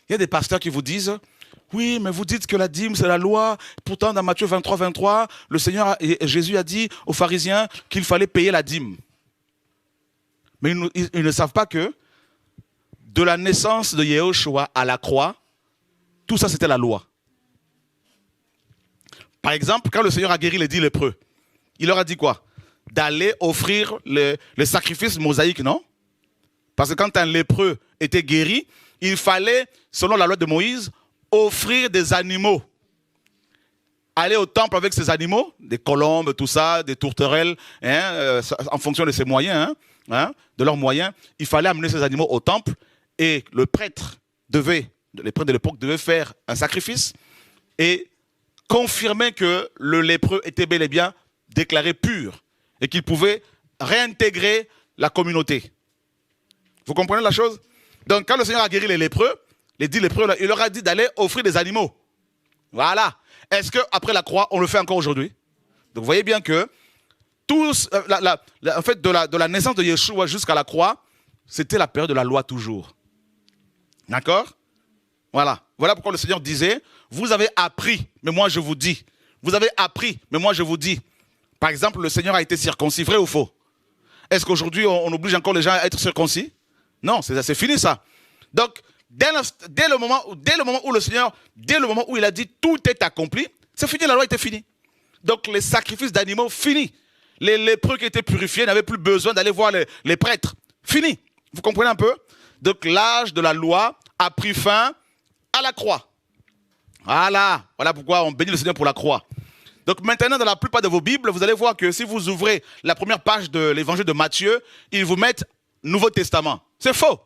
Il y a des pasteurs qui vous disent, oui, mais vous dites que la dîme, c'est la loi. Pourtant, dans Matthieu 23, 23, le Seigneur, Jésus a dit aux pharisiens qu'il fallait payer la dîme. Mais ils ne savent pas que de la naissance de Yehoshua à la croix, tout ça, c'était la loi. Par exemple, quand le Seigneur a guéri les 10 lépreux, il leur a dit quoi? D'aller offrir les sacrifices mosaïques, non? Parce que quand un lépreux était guéri, il fallait, selon la loi de Moïse, offrir des animaux. Aller au temple avec ces animaux, des colombes, tout ça, des tourterelles, en fonction de ses moyens, de leurs moyens, il fallait amener ces animaux au temple et les prêtres de l'époque devaient faire un sacrifice et confirmer que le lépreux était bel et bien déclaré pur et qu'il pouvait réintégrer la communauté. Vous comprenez la chose? Donc quand le Seigneur a guéri les lépreux, les 10 lépreux, il leur a dit d'aller offrir des animaux. Voilà. Est-ce qu'après la croix, on le fait encore aujourd'hui? Donc vous voyez bien que tous, en fait, de la naissance de Yeshua jusqu'à la croix, c'était la période de la loi toujours. D'accord? Voilà. Voilà pourquoi le Seigneur disait, vous avez appris, mais moi je vous dis. Vous avez appris, mais moi je vous dis. Par exemple, le Seigneur a été circoncis, vrai ou faux? Est-ce qu'aujourd'hui on oblige encore les gens à être circoncis? Non, c'est fini ça. Donc, dès le moment où le Seigneur, dès le moment où il a dit tout est accompli, c'est fini, la loi était finie. Donc les sacrifices d'animaux, fini. Les lépreux qui étaient purifiés n'avaient plus besoin d'aller voir les prêtres. Fini. Vous comprenez un peu? Donc l'âge de la loi a pris fin à la croix. Voilà pourquoi on bénit le Seigneur pour la croix. Donc maintenant, dans la plupart de vos Bibles, vous allez voir que si vous ouvrez la première page de l'évangile de Matthieu, ils vous mettent Nouveau Testament. C'est faux.